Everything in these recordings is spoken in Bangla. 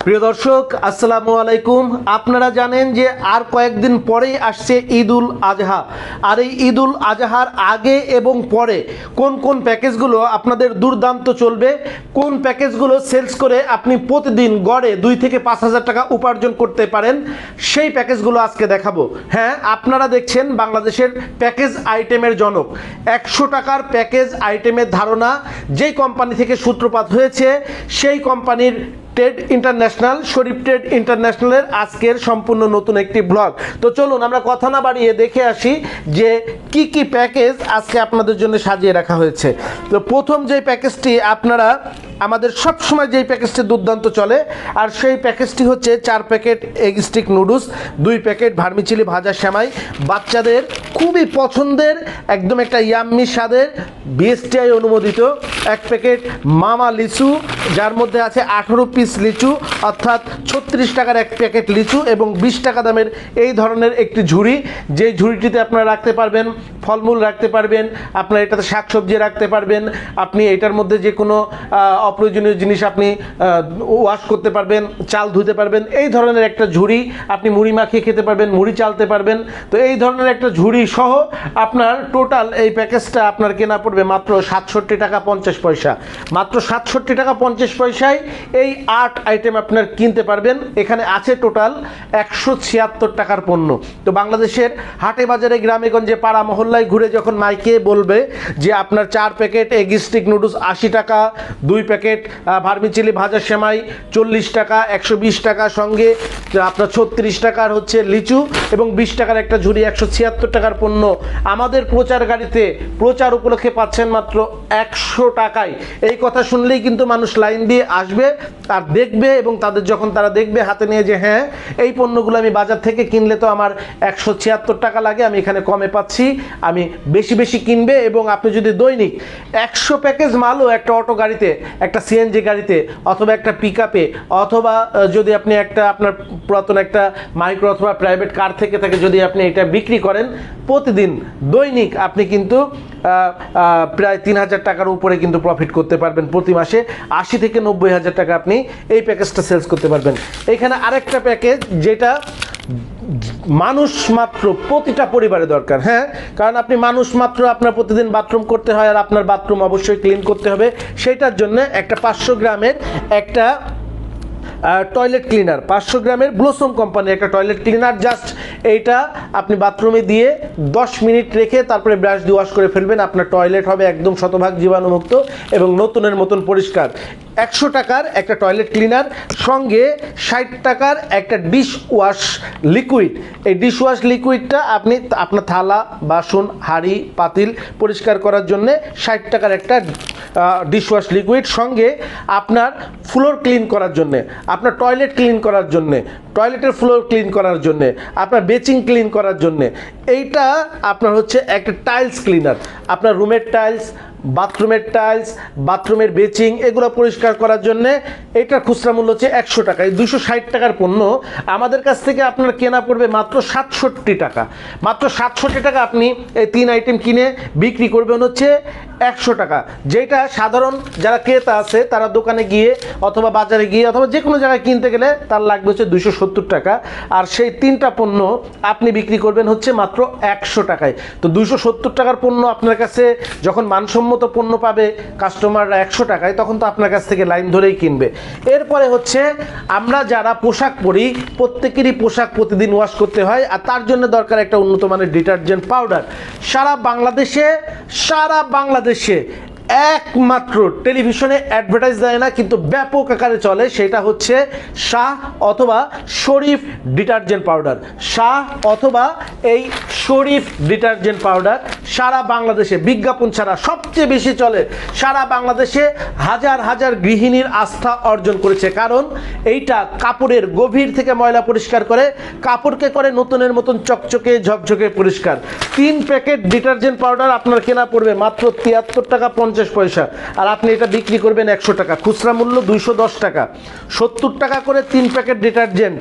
প্রিয় দর্শক আসসালামু আলাইকুম। আপনারা জানেন যে আর কয়েকদিন পরেই আসছে ঈদুল আজহা। আর এই ঈদুল আজহার আগে এবং পরে কোন কোন প্যাকেজগুলো আপনাদের দুর্দান্ত চলবে, কোন প্যাকেজগুলো সেলস করে আপনি প্রতিদিন গড়ে 2 থেকে 5,000 টাকা উপার্জন করতে পারেন, সেই প্যাকেজগুলো আজকে দেখাবো। হ্যাঁ, আপনারা দেখছেন বাংলাদেশের প্যাকেজ আইটেমের জনক। 100 টাকার প্যাকেজ আইটেমের ধারণা যেই কোম্পানি থেকে সূত্রপাত হয়েছে সেই কোম্পানির ট্রেড ইন্টারন্যাশনাল, শরীফ ট্রেড ইন্টারন্যাশনালের আজকের সম্পূর্ণ নতুন একটি ব্লগ। তো চলুন আমরা কথা না বাড়িয়ে দেখে আসি যে কি কি প্যাকেজ আজকে আপনাদের জন্য সাজিয়ে রাখা হয়েছে। তো প্রথম যে প্যাকেজটি আপনারা আমাদের সবসময় যেই প্যাকেজটি দুর্দান্ত চলে, আর সেই প্যাকেজটি হচ্ছে 4 packet egg stick noodles, 2 packet vermicelli ভাজা সেমাই, বাচ্চাদের খুবই পছন্দের একদম একটা ইয়াম্মি স্বাদের বিএসটিআই অনুমোদিত 1 প্যাকেট মামা লিচু, যার মধ্যে আছে 18 পিস লিচু, অর্থাৎ 36 টাকার 1 প্যাকেট লিচু এবং 20 টাকা দামের এই ধরনের একটি ঝুড়ি। যেই ঝুড়িটিতে আপনারা রাখতে পারবেন ফলমূল, রাখতে পারবেন আপনার এটাতে শাকসবজি রাখতে পারবেন, আপনি এটার মধ্যে যে কোনো অপ্রয়োজনীয় জিনিস আপনি ওয়াশ করতে পারবেন, চাল ধুতে পারবেন। এই ধরনের একটা ঝুড়ি, আপনি মুড়ি মাখিয়ে খেতে পারবেন, মুড়ি চালতে পারবেন। তো এই ধরনের একটা ঝুড়ি সহ আপনার টোটাল এই প্যাকেজটা আপনার কেনা পড়বে মাত্র 67 টাকা 50 পয়সা। মাত্র 67 টাকা 50 পয়সায় এই 8 আইটেম আপনার কিনতে পারবেন। এখানে আছে টোটাল 176 টাকার পণ্য। তো বাংলাদেশের হাটে বাজারে গ্রামে গঞ্জে পাড়া মহল্লায় ঘুরে যখন মাইকে বলবে যে আপনার 4 প্যাকেট এগ স্টিক নুডলস 80 টাকা, 2 প্যাকেট ভার্মিচিলি ভাজা সেমাই 40 টাকা, 120 টাকা, সঙ্গে আপনার 36 টাকার হচ্ছে লিচু এবং 20 টাকার একটা ঝুড়ি, 176 টাকার পণ্য আমাদের প্রচার গাড়িতে প্রচার উপলক্ষে পাচ্ছেন মাত্র 100 টাকায়। এই কথা শুনলেই কিন্তু মানুষ লাইন দিয়ে আসবে আর দেখবে, এবং তাদের যখন তারা দেখবে হাতে নিয়ে যে হ্যাঁ এই পণ্যগুলো আমি বাজার থেকে কিনলে তো আমার 176 টাকা লাগে, আমি এখানে কমে পাচ্ছি, আমি বেশি বেশি কিনবে। এবং আপনি যদি দৈনিক 100 প্যাকেজ মালও একটা অটো গাড়িতে, একটা সিএনজি গাড়িতে, অথবা একটা পিকআপে, অথবা যদি আপনি একটা আপনার পুরাতন একটা মাইক্রো অথবা প্রাইভেট কার থেকে যদি আপনি এটা বিক্রি করেন, প্রতিদিন দৈনিক আপনি কিন্তু প্রায় 3,000 টাকার উপরে কিন্তু প্রফিট করতে পারবেন। প্রতি মাসে 80 থেকে 90,000 টাকা আপনি এই প্যাকেজটা সেলস করতে পারবেন। এখানে আরেকটা প্যাকেজ যেটা মানুষ মাত্র প্রতিটা পরিবারে দরকার। হ্যাঁ, কারণ আপনি মানুষ মাত্র আপনার প্রতিদিন বাথরুম করতে হয়, আর আপনার বাথরুম অবশ্যই ক্লিন করতে হবে। সেইটার জন্য একটা 500 গ্রামের একটা টয়লেট ক্লিনার, 500 গ্রামের ব্লসম কোম্পানির একটা টয়লেট ক্লিনার। জাস্ট এইটা আপনি বাথরুমে দিয়ে 10 মিনিট রেখে তারপরে ব্রাশ দিয়ে ওয়াশ করে ফেলবেন, আপনার টয়লেট হবে একদম শতভাগ জীবাণুমুক্ত এবং নতুনের মতন পরিষ্কার। 100 টাকার একটা টয়লেট ক্লিনার, সঙ্গে 60 টাকার একটা ডিশ ওয়াশ লিকুইড। এই ডিশ ওয়াশ লিকুইডটা আপনি আপনার থালা বাসন হাঁড়ি পাতিল পরিষ্কার করার জন্যে 60 টাকার একটা ডিশ ওয়াশ লিকুইড, সঙ্গে আপনার ফ্লোর ক্লিন করার জন্যে, আপনার টয়লেট ক্লিন করার জন্যে, টয়লেটের ফ্লোর ক্লিন করার জন্যে, আপনার বেচিং ক্লিন করার জন্যে। এইটা আপনার হচ্ছে একটা টাইলস ক্লিনার, আপনার রুমের টাইলস, বাথরুমের টাইলস, বাথরুমের বেচিং, এগুলো পরিষ্কার করার জন্যে। এটার খুচরা মূল্য হচ্ছে 100 টাকা। এই 260 টাকার পণ্য আমাদের কাছ থেকে আপনার কেনা পড়বে মাত্র 67 টাকা। মাত্র 67 টাকা আপনি এই 3 আইটেম কিনে বিক্রি করবেন হচ্ছে 100 টাকা। যেটা সাধারণ যারা ক্রেতা আছে তারা দোকানে গিয়ে অথবা বাজারে গিয়ে অথবা যে কোনো জায়গায় কিনতে গেলে তার লাগবে হচ্ছে 270 টাকা, আর সেই 3টা পণ্য আপনি বিক্রি করবেন হচ্ছে মাত্র 100 টাকায়। তো 270 টাকার পণ্য আপনার কাছে যখন মানসম্মত পণ্য পাবে কাস্টমাররা 100 টাকায়, তখন তো আপনার কাছ থেকে লাইন ধরেই কিনবে। এরপরে হচ্ছে আমরা যারা পোশাক পরি প্রত্যেকেরই পোশাক প্রতিদিন ওয়াশ করতে হয়, আর তার জন্য দরকার একটা উন্নত মানের ডিটারজেন্ট পাউডার। সারা বাংলাদেশে একমাত্র টেলিভিশনে অ্যাডভার্টাইজ দেয় না, কিন্তু ব্যাপক আকারে চলে, সেটা হচ্ছে শাহ অথবা শরীফ ডিটারজেন্ট পাউডার। শাহ অথবা এই শরীফ ডিটারজেন্ট পাউডার সারা বাংলাদেশে বিজ্ঞাপন ছাড়া সবচেয়ে বেশি চলে। সারা বাংলাদেশে হাজার হাজার গৃহিণীর আস্থা অর্জন করেছে, কারণ এইটা কাপড়ের গভীর থেকে ময়লা পরিষ্কার করে, কাপড়কে করে নতুনের মতন চকচকে ঝকঝকে পরিষ্কার। 3 প্যাকেট ডিটারজেন্ট পাউডার আপনার কেনা পড়বে মাত্র 73 টাকা 50 পয়সা, আর আপনি এটা বিক্রি করবেন 100 টাকা। খুচরা মূল্য 210 টাকা। 70 টাকা করে 3 প্যাকেট ডিটারজেন্ট,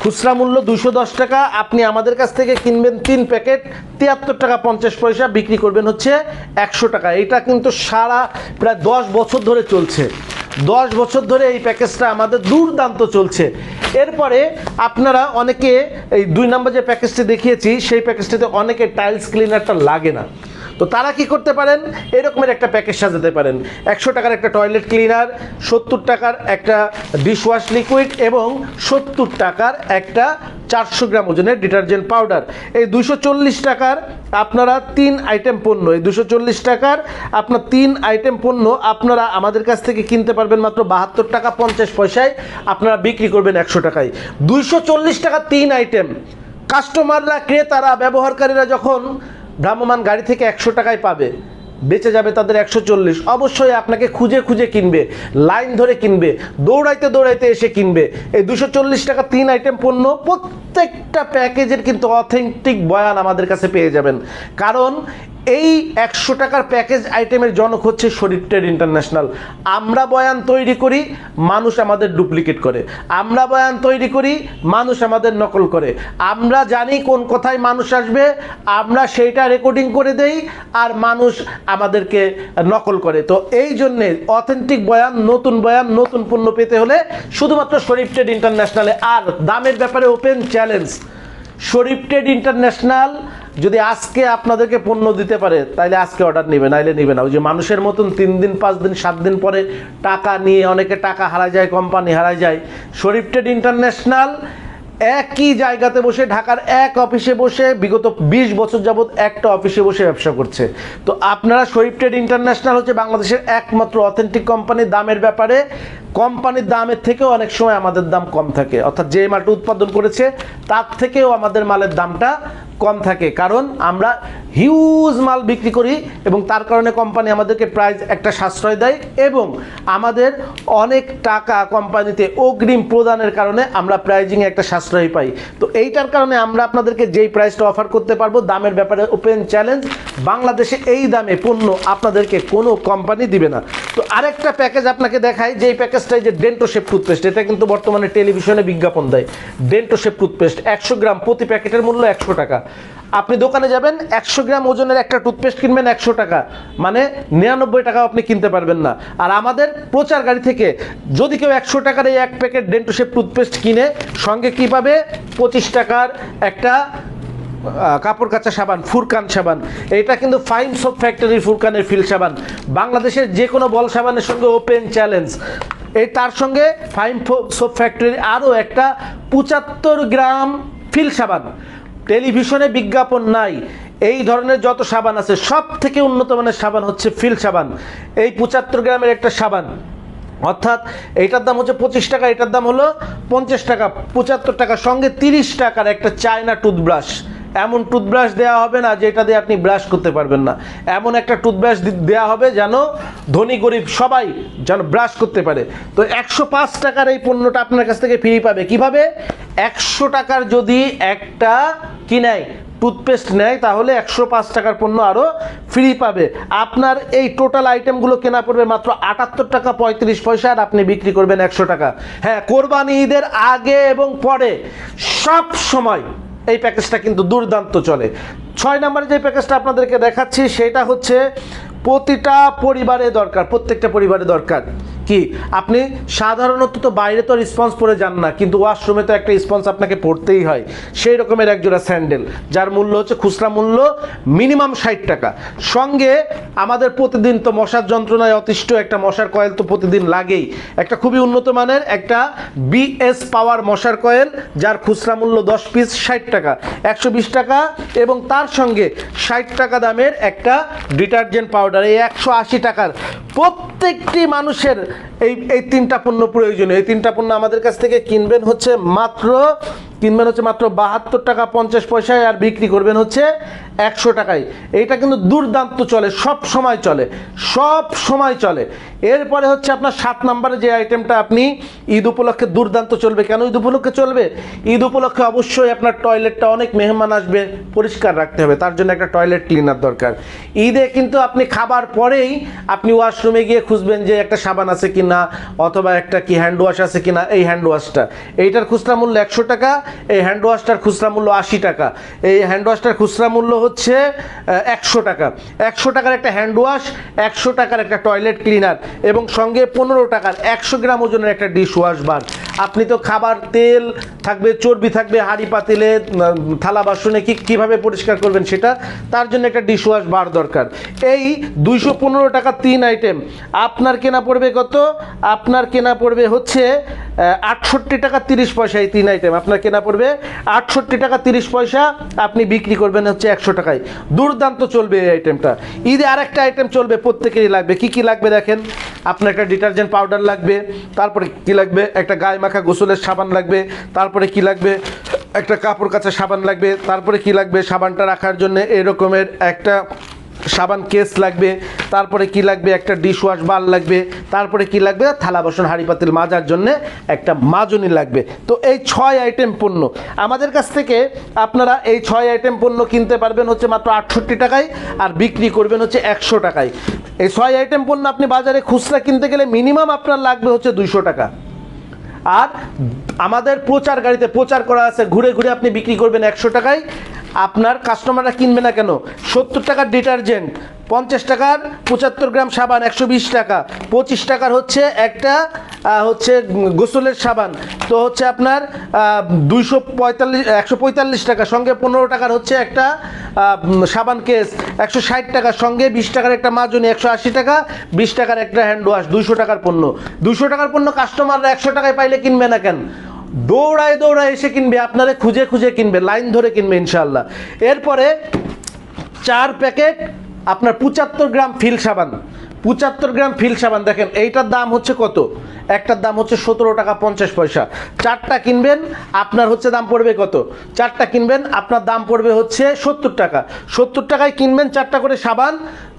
খুচরা মূল্য 210 টাকা। আপনি আমাদের কাছ থেকে কিনবেন 3 প্যাকেট 73 টাকা 50 পয়সা, বিক্রি করবেন হচ্ছে 100 টাকা। এটা কিন্তু সারা প্রায় 10 বছর ধরে চলছে। 10 বছর ধরে এই প্যাকেজটা আমাদের দুর্দান্ত চলছে। এরপরে আপনারা অনেকে এই 2 নম্বর যে প্যাকেজটি দেখিয়েছি সেই প্যাকেজটিতে অনেকে টাইলস ক্লিনারটা লাগে না, তো তারা কি করতে পারেন, এরকমের একটা প্যাকেজ সাজাতে পারেন। 100 টাকার একটা টয়লেট ক্লিনার, 70 টাকার একটা ডিশওয়াশ লিকুইড এবং 70 টাকার একটা 400 গ্রাম ওজনের ডিটারজেন্ট পাউডার। এই 240 টাকার আপনারা 3 আইটেম পণ্য, এই 240 টাকার আপনার 3 আইটেম পণ্য আপনারা আমাদের কাছ থেকে কিনতে পারবেন মাত্র 72 টাকা 50 পয়সায়, আপনারা বিক্রি করবেন 100 টাকায়। 240 টাকা 3 আইটেম, কাস্টমাররা, ক্রেতারা, ব্যবহারকারীরা যখন ভ্রাম্যমান গাড়ি থেকে 100 টাকায় পাবে, বেঁচে যাবে তাদের 140। অবশ্যই আপনাকে খুঁজে খুঁজে কিনবে, লাইন ধরে কিনবে, দৌড়াইতে দৌড়াইতে এসে কিনবে। এই 240 টাকা 3 আইটেম পণ্য প্রত্যেকটা প্যাকেজের কিন্তু অথেন্টিক বয়ান আমাদের কাছে পেয়ে যাবেন, কারণ এই 100 টাকার প্যাকেজ আইটেমের জনক হচ্ছে শরীফ ট্রেড ইন্টারন্যাশনাল। আমরা বয়ান তৈরি করি, মানুষ আমাদের ডুপ্লিকেট করে। আমরা বয়ান তৈরি করি, মানুষ আমাদের নকল করে। আমরা জানি কোন কথায় মানুষ আসবে, আমরা সেইটা রেকর্ডিং করে দেই, আর মানুষ আমাদেরকে নকল করে। তো এই জন্যে অথেন্টিক বয়ান, নতুন পণ্য পেতে হলে শুধুমাত্র শরীফ ট্রেড ইন্টারন্যাশনালে। আর দামের ব্যাপারে ওপেন চ্যালেঞ্জ, শরীফ ট্রেড ইন্টারন্যাশনাল যদি আজকে আপনাদেরকে পণ্য দিতে পারে তাহলে আজকে অর্ডার নেবে, নাইলে নেবে না। ওই যে মানুষের মতন 3 দিন 5 দিন 7 দিন পরে টাকা নিয়ে অনেকে টাকা হারায় যায়, কোম্পানি হারায় যায়। শরীফ ট্রেড ইন্টারন্যাশনাল একই জায়গাতে বসে, ঢাকার এক অফিসে বসে বিগত 20 বছর যাবৎ একটা অফিসে বসে ব্যবসা করছে। তো আপনারা, শরীফ ট্রেড ইন্টারন্যাশনাল হচ্ছে বাংলাদেশের একমাত্র অথেন্টিক কোম্পানি। দামের ব্যাপারে কোম্পানির দামের থেকেও অনেক সময় আমাদের দাম কম থাকে, অর্থাৎ যে মালটা উৎপাদন করেছে তার থেকেও আমাদের মালের দামটা কম থাকে, কারণ আমরা হিউজ মাল বিক্রি করি এবং তার কারণে কোম্পানি আমাদেরকে প্রাইস একটা সাশ্রয় দেয় এবং আমাদের অনেক টাকা কোম্পানিতে অগ্রিম প্রদানের কারণে আমরা প্রাইজিংয়ে একটা সাশ্রয় পাই। তো এইটার কারণে আমরা আপনাদেরকে যেই প্রাইসটা অফার করতে পারবো, দামের ব্যাপারে ওপেন চ্যালেঞ্জ, বাংলাদেশে এই দামে পণ্য আপনাদেরকে কোনো কোম্পানি দিবে না। তো আরেকটা প্যাকেজ আপনাকে দেখাই, যেই প্যাকেজটাই যে ডেন্টোশেপ টুথপেস্ট, এটা কিন্তু বর্তমানে টেলিভিশনে বিজ্ঞাপন দেয়। ডেন্টোশেপ টুথপেস্ট 100 গ্রাম, প্রতি প্যাকেটের মূল্য 100 টাকা। আপনি দোকানে যাবেন, 100 গ্রাম ওজনের একটা টুথপেস্ট কিনবেন 100 টাকা, মানে 99 টাকা আপনি কিনতে পারবেন না। আর আমাদের প্রচার গাড়ি থেকে যদি কেউ 100 টাকার এই এক প্যাকেট ডেন্টোশেপ টুথপেস্ট কিনে, সঙ্গে কি পাবে, 25 টাকার একটা কাপড় কাচা সাবান, ফুরকান সাবান। এটা কিন্তু ফাইন সোপ ফ্যাক্টরির ফুরকানের ফিল সাবান, বাংলাদেশের যে কোনো বল সাবানের সঙ্গে ওপেন চ্যালেঞ্জ। এই তার সঙ্গে ফাইন সোপ ফ্যাক্টরির আরও একটা 75 গ্রাম ফিল সাবান। টেলিভিশনে বিজ্ঞাপন নাই, এই ধরনের যত সাবান আছে সব থেকে উন্নত মানের সাবান হচ্ছে ফিল সাবান। এই 75 গ্রামের একটা সাবান, অর্থাৎ এইটার দাম হচ্ছে 25 টাকা, এটার দাম হলো 50 টাকা, 75 টাকা। সঙ্গে 30 টাকার একটা চায়না টুথব্রাশ। এমন টুথব্রাশ দেওয়া হবে না যেটা দিয়ে আপনি ব্রাশ করতে পারবেন না, এমন একটা টুথব্রাশ দেওয়া হবে যেন ধনী গরিব সবাই যেন ব্রাশ করতে পারে। তো 105 টাকার এই পণ্যটা আপনার কাছ থেকে ফ্রি পাবে। কিভাবে? 100 টাকার যদি একটা কি নেয়, টুথপেস্ট নেয়, তাহলে 105 টাকার পণ্য আরও ফ্রি পাবে। আপনার এই টোটাল আইটেমগুলো কেনা পড়বে মাত্র 78 টাকা 35 পয়সা, আর আপনি বিক্রি করবেন 100 টাকা। হ্যাঁ, কোরবানি ঈদের আগে এবং পরে সব সময় এই প্যাকেজটা কিন্তু দুর্দান্ত চলে। 6 নম্বরে যে প্যাকেজটা আপনাদেরকে দেখাচ্ছি সেটা হচ্ছে প্রতিটা পরিবারে দরকার, প্রত্যেকটা পরিবারে দরকার। কি, আপনি সাধারণত তো বাইরে তো রেসপন্স পরে যান না, কিন্তু ওয়াশরুমে তো একটা রেসপন্স আপনাকে পড়তেই হয়। সেই রকমের একজোড়া স্যান্ডেল, যার মূল্য হচ্ছে খুচরা মূল্য মিনিমাম 60 টাকা। সঙ্গে আমাদের প্রতিদিন তো মশার যন্ত্রণায় অতিষ্ঠ একটা মশার কয়েল তো প্রতিদিন লাগেই, একটা খুবই উন্নত মানের একটা বিএস পাওয়ার মশার কয়েল, যার খুচরা মূল্য 10 পিস 60 টাকা, 120 টাকা। এবং তার সঙ্গে 60 টাকা দামের একটা ডিটারজেন্ট পাউডার, এই 180 টাকার। প্রত্যেকটি মানুষের এই 3টা পণ্য প্রয়োজনীয়। এই 3টা পণ্য আমাদের কাছ থেকে কিনবেন হচ্ছে মাত্র 72 টাকা 50 পয়সায়, আর বিক্রি করবেন হচ্ছে 100 টাকায়। এইটা কিন্তু দুর্দান্ত চলে, সব সময় চলে, সব সময় চলে। এরপরে হচ্ছে আপনার 7 নম্বরে যে আইটেমটা আপনি ঈদ উপলক্ষে দুর্দান্ত চলবে। কেন ঈদ উপলক্ষে চলবে? ঈদ উপলক্ষে অবশ্যই আপনার টয়লেটটা, অনেক মেহমান আসবে, পরিষ্কার রাখতে হবে, তার জন্য একটা টয়লেট ক্লিনার দরকার। ঈদে কিন্তু আপনি খাবার পরেই আপনি ওয়াশরুমে গিয়ে খুঁজবেন যে একটা সাবান আছে কিনা অথবা একটা কি হ্যান্ড ওয়াশ আছে কিনা। এই হ্যান্ড ওয়াশটা, এইটার খুচরা মূল্য 100 টাকা, এই হ্যান্ড ওয়াশটার খুচরা মূল্য 80 টাকা, এই হ্যান্ড ওয়াশটার খুচরা মূল্য হচ্ছে 100 টাকা। 100 টাকার একটা হ্যান্ড ওয়াশ, 100 টাকার একটা টয়লেট ক্লিনার এবং সঙ্গে 15 টাকার 100 গ্রাম ওজনের একটা ডিশ ওয়াশ বার। আপনি তো খাবার, তেল থাকবে, চর্বি থাকবে, হাঁড়ি পাতিলে, থালা বাসনে কীভাবে পরিষ্কার করবেন সেটা, তার জন্য একটা ডিশ ওয়াশ বার দরকার। এই 215 টাকা 3 আইটেম আপনার কেনা পড়বে কত? আপনার কেনা পড়বে হচ্ছে 68 টাকা 30 পয়সা। এই 3 আইটেম আপনার কেনা পড়বে 68 টাকা 30 পয়সা, আপনি বিক্রি করবেন হচ্ছে 100 টাকায়। দুর্দান্ত চলবে এই আইটেমটা। ঈদে আরেকটা আইটেম চলবে, প্রত্যেকেরই লাগবে। কি লাগবে দেখেন, আপনার একটা ডিটারজেন্ট পাউডার লাগবে, তারপরে কি লাগবে, একটা গায়ে মাখা গোসলের সাবান লাগবে, তারপরে কি লাগবে, একটা কাপড় কাচা সাবান লাগবে, তারপরে কি লাগবে, সাবানটা রাখার জন্য এরকমের একটা সাবান কেস লাগবে, তারপরে কি লাগবে, একটা ডিশ ওয়াশ বার লাগবে, তারপরে কি লাগবে, থালা বাসন হাঁড়ি পাতিল মাজার জন্য একটা মাজনি লাগবে। তো এই 6 আইটেম পণ্য আমাদের কাছ থেকে আপনারা এই 6 আইটেম পণ্য কিনতে পারবেন হচ্ছে মাত্র 68 টাকায়, আর বিক্রি করবেন হচ্ছে 100 টাকায়। এই 6 আইটেম পণ্য আপনি বাজারে খুচরা কিনতে গেলে মিনিমাম আপনার লাগবে হচ্ছে 200 টাকা। আর আমাদের প্রচার গাড়িতে প্রচার করা আছে, ঘুরে ঘুরে আপনি বিক্রি করবেন 100 টাকায়। আপনার কাস্টমাররা কিনবে না কেন? 70 টাকার ডিটারজেন্ট, 50 টাকার 75 গ্রাম সাবান 120 টাকা, 25 টাকার হচ্ছে একটা হচ্ছে গোসলের সাবান, তো হচ্ছে আপনার 145 টাকা, সঙ্গে 15 টাকার হচ্ছে একটা সাবান কেস 160 টাকা, সঙ্গে 20 টাকার একটা মাজনি 180 টাকা, 20 টাকার একটা হ্যান্ড ওয়াশ, 200 টাকার পণ্য। 200 টাকার পণ্য কাস্টমাররা 100 টাকায় পাইলে কিনবে না কেন? দৌড়ায় দৌড়ায় এসে কিনবে, আপনারা খুঁজে খুঁজে কিনবে, লাইন ধরে কিনবে ইনশাল্লাহ। এরপরে 4 প্যাকেট আপনার 75 গ্রাম ফিল সাবান, 75 গ্রাম ফিল সাবান দেখেন এইটার দাম হচ্ছে কত? একটার দাম হচ্ছে 17 টাকা 50 পয়সা। 4টা কিনবেন আপনার হচ্ছে দাম পড়বে কত? 4টা কিনবেন আপনার দাম পড়বে হচ্ছে 70 টাকা। 70 টাকায় কিনবেন 4টা করে সাবান,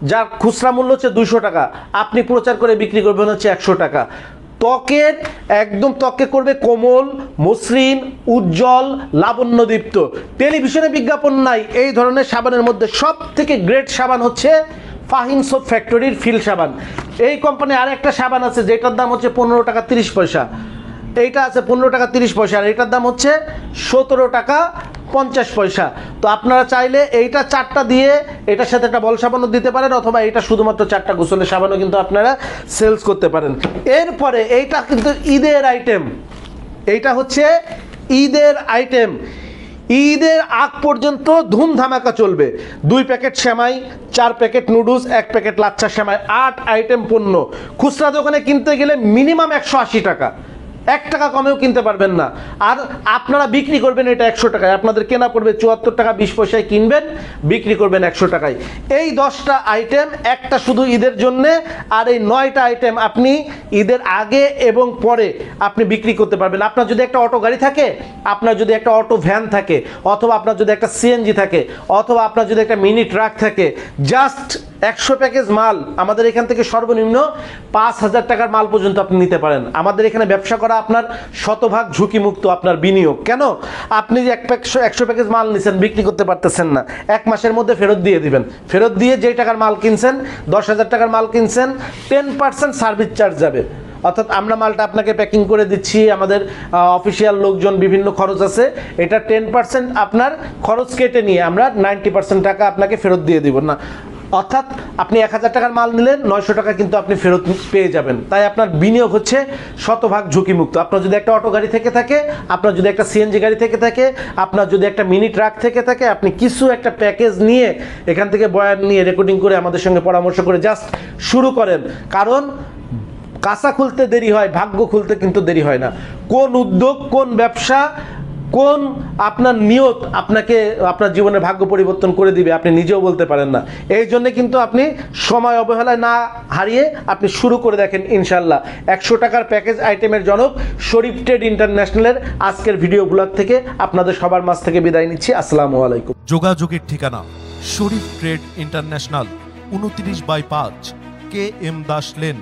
যার খুচরা মূল্য হচ্ছে 200 টাকা, আপনি প্রচার করে বিক্রি করবেন হচ্ছে 100 টাকা। ত্বকের একদম ত্বককে করবে কোমল, মসৃণ, উজ্জ্বল, লাবণ্যদীপ্ত। টেলিভিশনে বিজ্ঞাপন নাই এই ধরনের সাবানের মধ্যে সব থেকে গ্রেট সাবান হচ্ছে ফাহিম সোপ ফ্যাক্টরির ফিল সাবান। এই কোম্পানি আর একটা সাবান আছে যেটার দাম হচ্ছে 15 টাকা 30 পয়সা, এইটা আছে 15 টাকা 30 পয়সা, আর এটার দাম হচ্ছে 17 টাকা 50 পয়সা। তো আপনারা চাইলে এইটা 4টা দিয়ে এটার সাথে একটা বল সাবানও দিতে পারেন, অথবা এইটা শুধুমাত্র 4টা গোসলের সাবানও কিন্তু আপনারা সেলস করতে পারেন। এরপরে এইটা কিন্তু ঈদের আইটেম, এইটা হচ্ছে ঈদের আইটেম। ঈদের আগ পর্যন্ত ধুমধামাকা চলবে। 2 প্যাকেট সেমাই, 4 প্যাকেট নুডলস, 1 প্যাকেট লাচ্ছা সেমাই, 8 আইটেম পণ্য। খুচরা দোকানে কিনতে গেলে মিনিমাম 180 টাকা, 1 টাকা কমেও কিনতে পারবেন না। আর আপনারা বিক্রি করবেন এটা 100 টাকায়, আপনাদের কেনা পড়বে 74 টাকা 20 পয়সায় কিনবেন, বিক্রি করবেন 100 টাকায়। এই 10টা আইটেম একটা শুধু ঈদের জন্যে, আর এই 9টা আইটেম আপনি ঈদের আগে এবং পরে আপনি বিক্রি করতে পারবেন। আপনার যদি একটা অটো গাড়ি থাকে, আপনার যদি একটা অটো ভ্যান থাকে, অথবা আপনার যদি একটা সিএনজি থাকে, অথবা আপনার যদি একটা মিনি ট্রাক থাকে, জাস্ট 100 প্যাকেজ মাল আমাদের এখান থেকে সর্বনিম্ন 5000 টাকার মাল পর্যন্ত আপনি নিতে পারেন। আমাদের এখানে ব্যবসা করা আপনার শতভাগ ঝুঁকিমুক্ত আপনার বিনিয়োগ। কেন? আপনি যে 100 প্যাকেজ মাল নিছেন, বিক্রি করতে পারতেছেন না, 1 মাসের মধ্যে ফেরত দিয়ে দিবেন। ফেরত দিয়ে যেই টাকার মাল কিনছেন, 10,000 টাকার মাল কিনছেন, 10% সার্ভিস চার্জ যাবে। অর্থাৎ আমরা মালটা আপনাকে প্যাকিং করে দিচ্ছি, আমাদের অফিসিয়াল লোকজন, বিভিন্ন খরচ আছে, এটা 10% আপনার খরচ কেটে নিয়ে আমরা 90% টাকা আপনাকে ফেরত দিয়ে দিব না। অর্থাৎ আপনি 1000 টাকার মাল নিলেন, 900 টাকা কিন্তু আপনি ফেরত পেয়ে যাবেন। তাই আপনার বিনিয়োগ হচ্ছে শতভাগ ঝুঁকিমুক্ত। আপনার যদি একটা অটো গাড়ি থেকে থাকে, আপনার যদি একটা সিএনজি গাড়ি থেকে থাকে, আপনার যদি একটা মিনি ট্রাক থেকে থাকে, আপনি কিছু একটা প্যাকেজ নিয়ে এখান থেকে বয়ান নিয়ে রেকর্ডিং করে আমাদের সঙ্গে পরামর্শ করে জাস্ট শুরু করেন। কারণ কাঁচা খুলতে দেরি হয়, ভাগ্য খুলতে কিন্তু দেরি হয় না। কোন উদ্যোগ, কোন ব্যবসা, কোন আপনার নিয়ত আপনাকে আপনার জীবনের ভাগ্য পরিবর্তন করে দিবে আপনি নিজেও বলতে পারেন না। এই জন্য কিন্তু আপনি সময় অবহেলায় না হারিয়ে আপনি শুরু করে দেখেন ইনশাল্লাহ। 100 টাকার প্যাকেজ আইটেমের জনক শরীফ ট্রেড ইন্টারন্যাশনালের আজকের ভিডিও ব্লগ থেকে আপনাদের সবার মাঝ থেকে বিদায় নিচ্ছি। আসসালামু আলাইকুম। যোগাযোগের ঠিকানা Sharif trade international, 29/5 KM Das lane,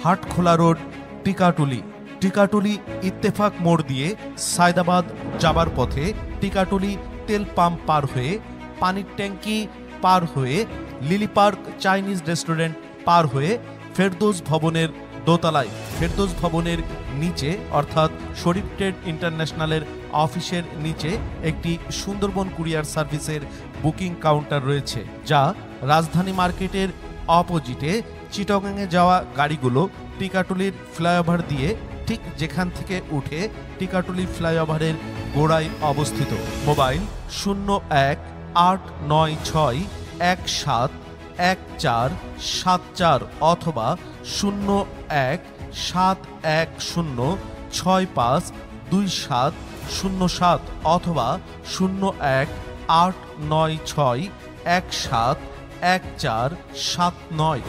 Hatkhola road, Tikatuli. Tikatuli Ittefaq মোড় দিয়ে সায়দাবাদ যাবার পথে টিকাটুলি তেল পাম্প পার হয়ে, পানির ট্যাঙ্কি পার হয়ে, লিলি পার্ক চাইনিজ রেস্টুরেন্ট পার হয়ে ফেরদৌস ভবনের দোতলায়। ফেরদৌস ভবনের নিচে অর্থাৎ শরীফ ট্রেড ইন্টারন্যাশনালের অফিসের নিচে একটি সুন্দরবন কুরিয়ার সার্ভিসের বুকিং কাউন্টার রয়েছে, যা রাজধানী মার্কেটের অপোজিটে চিটাগাংয়ে যাওয়া গাড়িগুলো টিকাটুলির ফ্লাইওভার দিয়ে ঠিক যেখান থেকে উঠে টিকাটুলি ফ্লাইওভারের গোড়ায় অবস্থিত। মোবাইল 0189171474 অথবা 017110652707 অথবা 018961714149।